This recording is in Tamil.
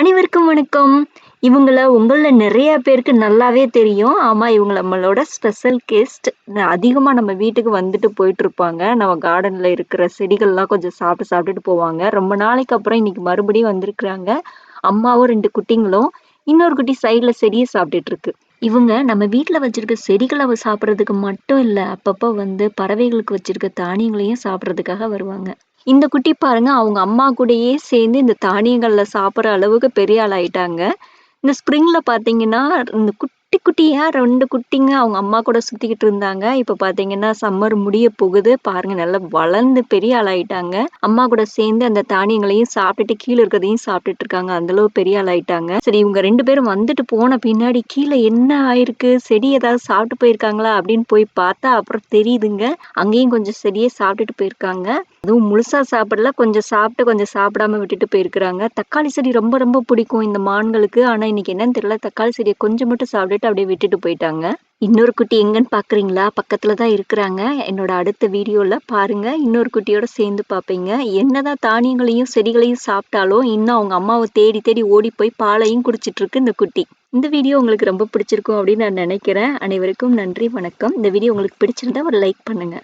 அனைவருக்கும் வணக்கம். உங்கள நெறைய பேருக்கு நல்லாவே தெரியும். ஆமா, இவங்க நம்மளோட ஸ்பெஷல் கெஸ்ட். அதிகமா நம்ம வீட்டுக்கு வந்துட்டு போயிட்டுருப்பாங்க. நம்ம கார்டன்ல இருக்கிற செடிகள்லாம் கொஞ்சம் சாப்பிட்டுட்டு போவாங்க. ரொம்ப நாளைக்கு அப்புறம் இன்னைக்கு மறுபடியும் வந்திருக்கிறாங்க. அம்மாவும் 2 குட்டிங்களும். இன்னொரு குட்டி சைடுல செடிய சாப்பிட்டுட்டு இருக்கு. இவங்க நம்ம வீட்ல வச்சிருக்க செடிகள சாப்பிடுறதுக்கு மட்டும் இல்ல, அப்பப்ப வந்து பறவைகளுக்கு வச்சிருக்க தானியங்களையும் சாப்பிடுறதுக்காக வருவாங்க. இந்த குட்டி பாருங்க, அவங்க அம்மா கூடயே சேர்ந்து இந்த தானியங்கள்ல சாப்பிடுற அளவுக்கு பெரிய ஆள் ஆயிட்டாங்க. இந்த ஸ்ப்ரிங்ல பார்த்தீங்கன்னா, இந்த குட்டி குட்டியா 2 குட்டிங்க அவங்க அம்மா கூட சுத்திக்கிட்டு இருந்தாங்க. இப்ப பார்த்தீங்கன்னா, சம்மர் முடிய போகுது. பாருங்க நல்லா வளர்ந்து பெரிய ஆளாயிட்டாங்க. அம்மா கூட சேர்ந்து அந்த தானியங்களையும் சாப்பிட்டுட்டு, கீழ இருக்கிறதையும் சாப்பிட்டுட்டு இருக்காங்க. அந்த அளவு பெரிய ஆளாயிட்டாங்க. சரி, இவங்க 2 பேரும் வந்துட்டு போன பின்னாடி, "கீழ என்ன ஆயிருக்கு? செடி ஏதாவது சாப்பிட்டு போயிருக்காங்களா?" அப்படின்னு போய் பார்த்தா, அப்புறம் தெரியுதுங்க. அங்கேயும் கொஞ்சம் செடிய சாப்பிட்டுட்டு போயிருக்காங்க. அதுவும் முழுசா சாப்பிடல. கொஞ்சம் சாப்பிட்டு, கொஞ்சம் சாப்பிடாம விட்டுட்டு போயிருக்கிறாங்க. தக்காளி செடி ரொம்ப ரொம்ப பிடிக்கும் இந்த மான்களுக்கு. ஆனா, இன்னைக்கு என்னன்னு தெரியல. தக்காளி செடிய கொஞ்சம் மட்டும் சாப்பிட்டுட்டு அப்படியே விட்டுட்டு போயிட்டாங்க. இன்னொரு குட்டி எங்கன்னு பார்க்குறீங்களா? பக்கத்துல தான் இருக்கிறாங்க. என்னோட அடுத்த வீடியோல பாருங்க. இன்னொரு குட்டியோட சேர்ந்து பார்ப்பீங்க. என்னதான் தானியங்களையும், செடிகளையும் சாப்பிட்டாலும், இன்னும் அவங்க அம்மாவ தேடி தேடி ஓடி போய் பாலையும் குடிச்சிட்டு இருக்கு இந்த குட்டி. இந்த வீடியோ உங்களுக்கு ரொம்ப பிடிச்சிருக்கும் அப்படின்னு நான் நினைக்கிறேன். அனைவருக்கும் நன்றி, வணக்கம். இந்த வீடியோ உங்களுக்கு பிடிச்சிருந்தா ஒரு லைக் பண்ணுங்க.